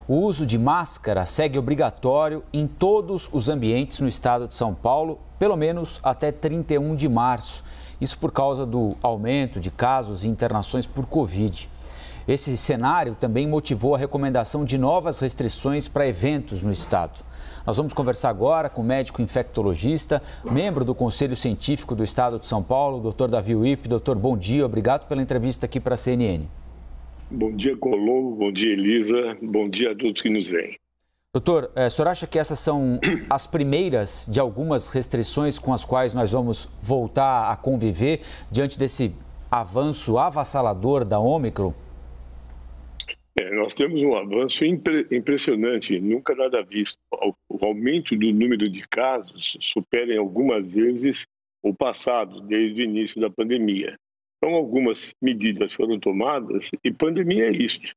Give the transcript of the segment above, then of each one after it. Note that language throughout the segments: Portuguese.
O uso de máscara segue obrigatório em todos os ambientes no estado de São Paulo, pelo menos até 31 de março. Isso por causa do aumento de casos e internações por Covid. Esse cenário também motivou a recomendação de novas restrições para eventos no estado. Nós vamos conversar agora com o médico infectologista, membro do Conselho Científico do Estado de São Paulo, doutor Davi Wipp. Doutor, bom dia, obrigado pela entrevista aqui para a CNN. Bom dia, Colombo, bom dia, Elisa, bom dia a todos que nos veem. Doutor, o senhor acha que essas são as primeiras de algumas restrições com as quais nós vamos voltar a conviver diante desse avanço avassalador da Ômicron? Nós temos um avanço impressionante, nunca nada visto. O aumento do número de casos supera em algumas vezes o passado, desde o início da pandemia. Então, algumas medidas foram tomadas e pandemia é isto.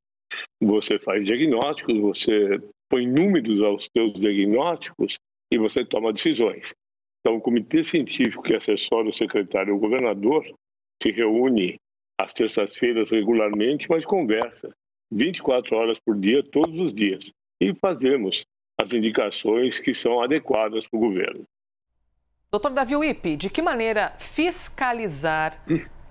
Você faz diagnósticos, você põe números aos seus diagnósticos e você toma decisões. Então, o comitê científico que assessora o secretário e o governador se reúne às terças-feiras regularmente, mas conversa 24 horas por dia, todos os dias. E fazemos as indicações que são adequadas para o governo. Doutor Davi Wipp, de que maneira fiscalizar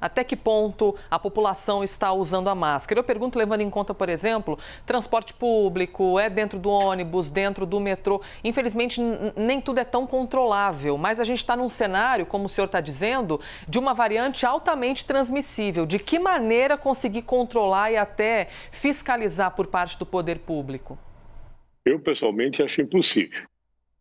até que ponto a população está usando a máscara? Eu pergunto levando em conta, por exemplo, transporte público, dentro do ônibus, dentro do metrô. Infelizmente, nem tudo é tão controlável, mas a gente está num cenário, como o senhor está dizendo, de uma variante altamente transmissível. De que maneira conseguir controlar e até fiscalizar por parte do poder público? Eu, pessoalmente, acho impossível.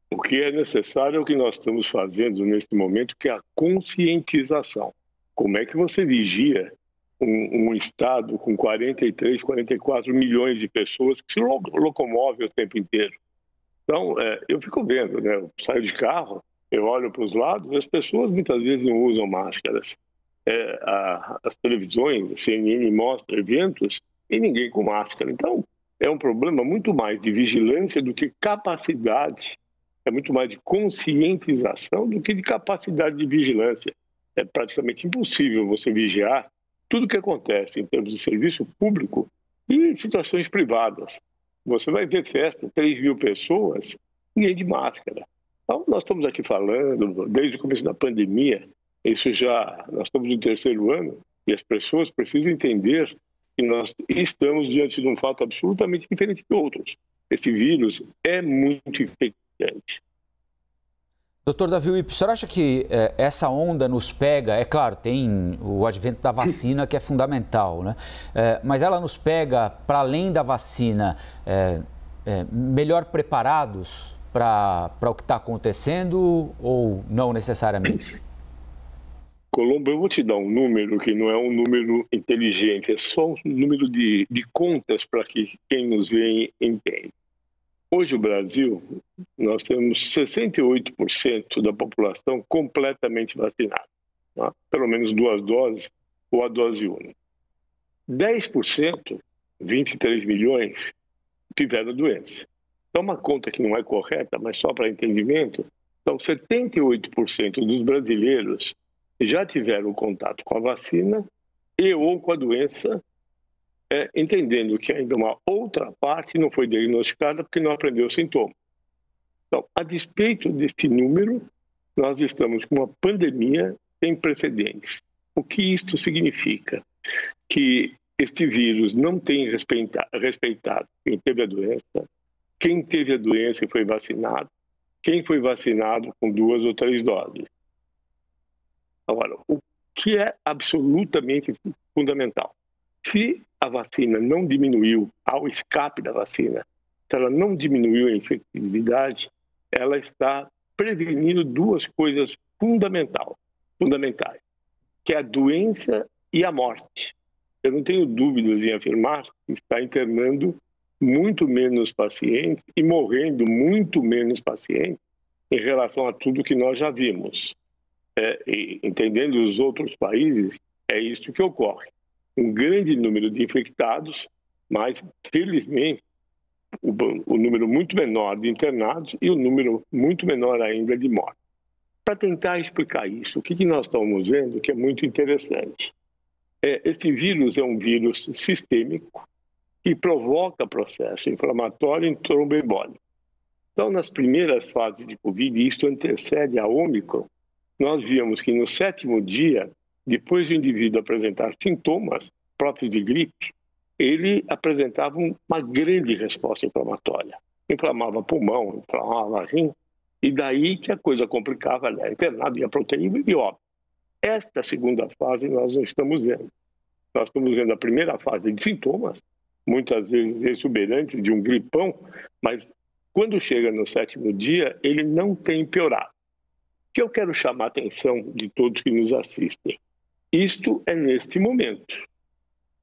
O que é necessário é o que nós estamos fazendo neste momento, que é a conscientização. Como é que você vigia um estado com 43, 44 milhões de pessoas que se locomovem o tempo inteiro? Então, eu fico vendo, né? Eu saio de carro, eu olho para os lados e as pessoas muitas vezes não usam máscaras. As televisões, a CNN mostra eventos e ninguém com máscara. Então, é um problema muito mais de vigilância do que capacidade. É muito mais de conscientização do que de capacidade de vigilância. É praticamente impossível você vigiar tudo o que acontece em termos de serviço público e em situações privadas. Você vai ver festa, 3 mil pessoas, ninguém de máscara. Então, nós estamos aqui falando, desde o começo da pandemia, nós estamos no 3º ano, e as pessoas precisam entender que nós estamos diante de um fato absolutamente diferente de outros. Esse vírus é muito infectante. Doutor Davi Wipp, o senhor acha que essa onda nos pega? É claro, tem o advento da vacina que é fundamental, né? Mas ela nos pega, para além da vacina, melhor preparados para o que está acontecendo ou não necessariamente? Colombo, eu vou te dar um número que não é um número inteligente, é só um número de contas para que quem nos vê entenda. Hoje, o Brasil, nós temos 68% da população completamente vacinada, tá? Pelo menos 2 doses ou a dose única. 10%, 23 milhões, tiveram doença. Então, uma conta que não é correta, mas só para entendimento, então 78% dos brasileiros já tiveram contato com a vacina e ou com a doença, entendendo que ainda uma outra parte não foi diagnosticada porque não aprendeu os sintomas. Então, a despeito deste número, nós estamos com uma pandemia sem precedentes. O que isto significa? Que este vírus não tem respeitado quem teve a doença e foi vacinado, quem foi vacinado com 2 ou 3 doses. Agora, o que é absolutamente fundamental? Se a vacina não diminuiu ao escape da vacina, se ela não diminuiu a infectividade, ela está prevenindo 2 coisas fundamentais, que é a doença e a morte. Eu não tenho dúvidas em afirmar que está internando muito menos pacientes e morrendo muito menos pacientes em relação a tudo que nós já vimos. Entendendo os outros países, é isso que ocorre. Um grande número de infectados, mas, felizmente, o número muito menor de internados e o número muito menor ainda de mortes. Para tentar explicar isso, o que nós estamos vendo que é muito interessante? Esse vírus é um vírus sistêmico e provoca processo inflamatório em tromboembólico. Então, nas primeiras fases de Covid, e isto antecede a Ômicron, nós víamos que no 7º dia, depois do indivíduo apresentar sintomas próprios de gripe, ele apresentava uma grande resposta inflamatória. Inflamava pulmão, inflamava rim, e daí que a coisa complicava, ele era internado, ia para UTI e óbito. Esta segunda fase nós não estamos vendo. Nós estamos vendo a primeira fase de sintomas, muitas vezes exuberantes de um gripão, mas quando chega no 7º dia, ele não tem piorado. O que eu quero chamar a atenção de todos que nos assistem, isto é neste momento.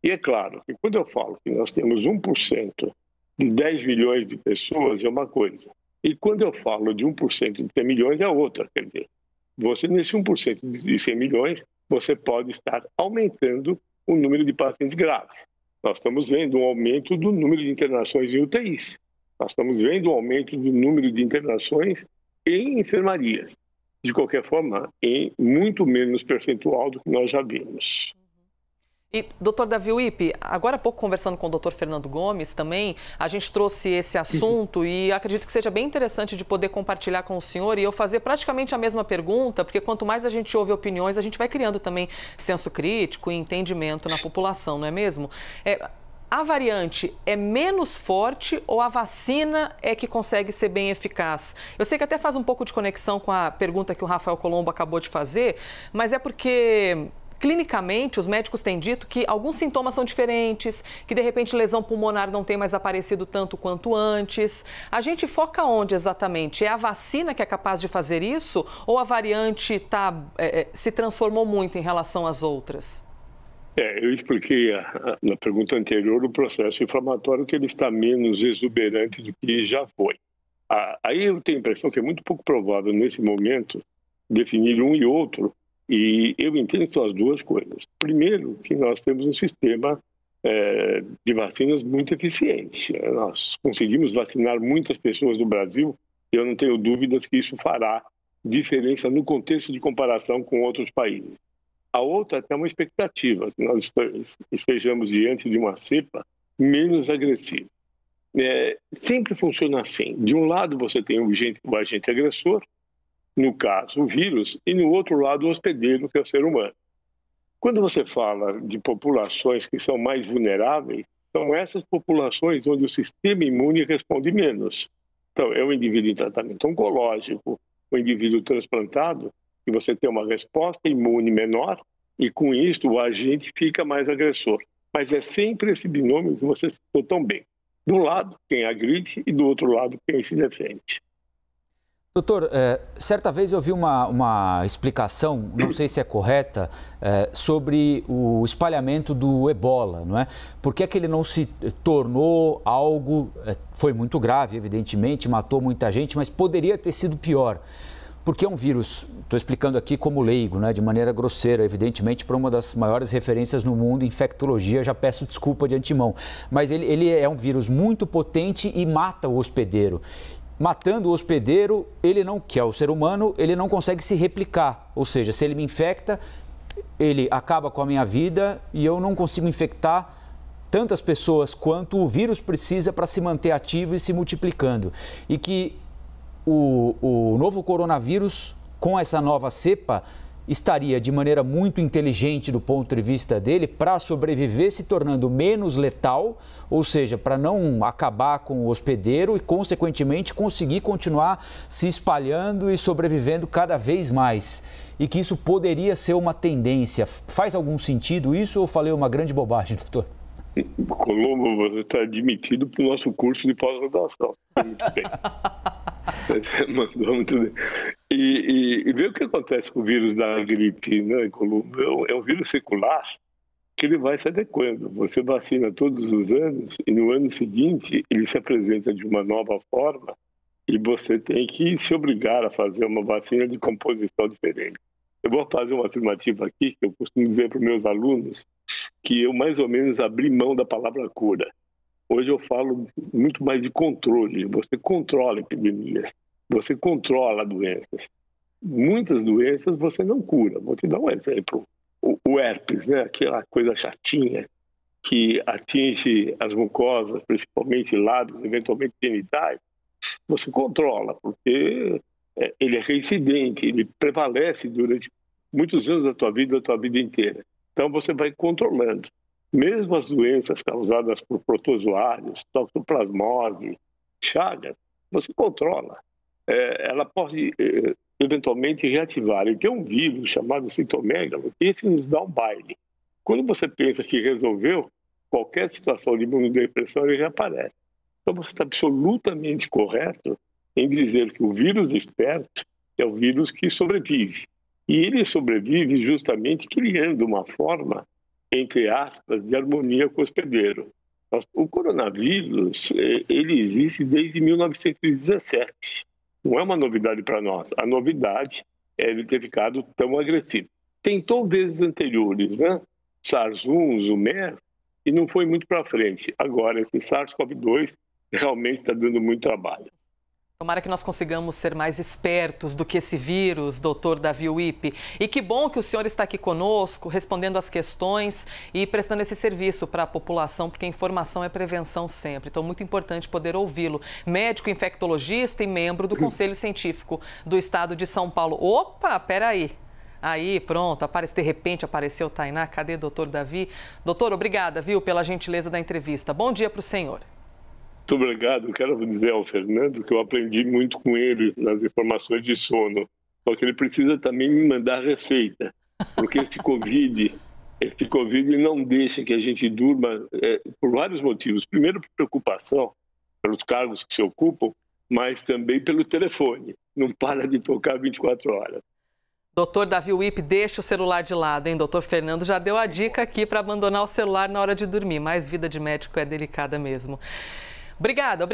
E é claro que quando eu falo que nós temos 1% de 10 milhões de pessoas é uma coisa, e quando eu falo de 1% de 100 milhões é outra. Quer dizer, você nesse 1% de 100 milhões, você pode estar aumentando o número de pacientes graves. Nós estamos vendo um aumento do número de internações em UTIs. Nós estamos vendo um aumento do número de internações em enfermarias. De qualquer forma, em muito menos percentual do que nós já vimos. E, doutor Davi Wippe, agora há pouco conversando com o doutor Fernando Gomes também, a gente trouxe esse assunto e acredito que seja bem interessante de poder compartilhar com o senhor e eu fazer praticamente a mesma pergunta, porque quanto mais a gente ouve opiniões, a gente vai criando também senso crítico e entendimento na população, não é mesmo? A variante é menos forte ou a vacina é que consegue ser bem eficaz? Eu sei que até faz um pouco de conexão com a pergunta que o Rafael Colombo acabou de fazer, mas é porque clinicamente os médicos têm dito que alguns sintomas são diferentes, que de repente lesão pulmonar não tem mais aparecido tanto quanto antes. A gente foca onde exatamente? É a vacina que é capaz de fazer isso ou a variante se transformou muito em relação às outras? Eu expliquei na pergunta anterior o processo inflamatório, que ele está menos exuberante do que já foi. Aí eu tenho a impressão que é muito pouco provável, nesse momento, definir um e outro, e eu entendo que são as duas coisas. Primeiro, que nós temos um sistema de vacinas muito eficiente. Nós conseguimos vacinar muitas pessoas no Brasil, e eu não tenho dúvidas que isso fará diferença no contexto de comparação com outros países. A outra é até uma expectativa, que nós estejamos diante de uma cepa menos agressiva. Sempre funciona assim. De um lado você tem o agente agressor, no caso o vírus, e no outro lado o hospedeiro, que é o ser humano. Quando você fala de populações que são mais vulneráveis, são essas populações onde o sistema imune responde menos. Então, é o indivíduo em tratamento oncológico, o indivíduo transplantado, que você tem uma resposta imune menor e, com isso, o agente fica mais agressor. Mas é sempre esse binômio que você citou tão bem. De um lado, quem agride e do outro lado, quem se defende. Doutor, certa vez eu vi uma explicação, não sei se é correta, sobre o espalhamento do ebola, não é? Por que é que ele não se tornou algo, foi muito grave, evidentemente, matou muita gente, mas poderia ter sido pior? Porque é um vírus, estou explicando aqui como leigo, né, de maneira grosseira, evidentemente, para uma das maiores referências no mundo em infectologia, já peço desculpa de antemão. Mas ele é um vírus muito potente e mata o hospedeiro. Matando o hospedeiro, ele não, que é o ser humano, ele não consegue se replicar. Ou seja, se ele me infecta, ele acaba com a minha vida e eu não consigo infectar tantas pessoas quanto o vírus precisa para se manter ativo e se multiplicando. E que o novo coronavírus, com essa nova cepa, estaria de maneira muito inteligente do ponto de vista dele para sobreviver, se tornando menos letal, ou seja, para não acabar com o hospedeiro e, consequentemente, conseguir continuar se espalhando e sobrevivendo cada vez mais. E que isso poderia ser uma tendência. Faz algum sentido isso ou falei uma grande bobagem, doutor? Colombo, você está admitido para o nosso curso de pós-graduação. Muito bem. Você mandou muito bem. E vê o que acontece com o vírus da gripe, né, Colombo? É um vírus secular que ele vai se adequando. Você vacina todos os anos e no ano seguinte ele se apresenta de uma nova forma e você tem que se obrigar a fazer uma vacina de composição diferente. Eu vou fazer uma afirmativa aqui que eu costumo dizer para os meus alunos que eu mais ou menos abri mão da palavra cura. Hoje eu falo muito mais de controle. Você controla epidemias, você controla doenças. Muitas doenças você não cura. Vou te dar um exemplo. O herpes, né? Aquela coisa chatinha que atinge as mucosas, principalmente lábios, eventualmente genitais, você controla, porque ele é reincidente, ele prevalece durante muitos anos da tua vida inteira. Então você vai controlando. Mesmo as doenças causadas por protozoários, toxoplasmose, chagas, você controla. Ela pode eventualmente reativar. E tem um vírus chamado citomegalo, que esse nos dá um baile. Quando você pensa que resolveu, qualquer situação de imunodepressão ele reaparece. Então você está absolutamente correto em dizer que o vírus esperto é o vírus que sobrevive. E ele sobrevive justamente criando uma forma, entre aspas, de harmonia com o hospedeiro. O coronavírus, ele existe desde 1917. Não é uma novidade para nós. A novidade é ele ter ficado tão agressivo. Tentou vezes anteriores, né? SARS-1, o MERS, e não foi muito para frente. Agora, esse SARS-CoV-2 realmente está dando muito trabalho. Tomara que nós consigamos ser mais espertos do que esse vírus, doutor Davi Uip. E que bom que o senhor está aqui conosco, respondendo as questões e prestando esse serviço para a população, porque informação é prevenção sempre. Então, muito importante poder ouvi-lo. Médico infectologista e membro do Conselho Científico do Estado de São Paulo. Opa, peraí. Aí, pronto, de repente apareceu o Tainá. Cadê, doutor Davi? Doutor, obrigada, viu, pela gentileza da entrevista. Bom dia para o senhor. Muito obrigado. Quero dizer ao Fernando que eu aprendi muito com ele nas informações de sono. Só que ele precisa também me mandar receita, porque esse Covid não deixa que a gente durma por vários motivos. Primeiro, por preocupação pelos cargos que se ocupam, mas também pelo telefone. Não para de tocar 24 horas. Doutor Davi Uip, deixa o celular de lado, hein? Doutor Fernando já deu a dica aqui para abandonar o celular na hora de dormir, mas vida de médico é delicada mesmo. Obrigada.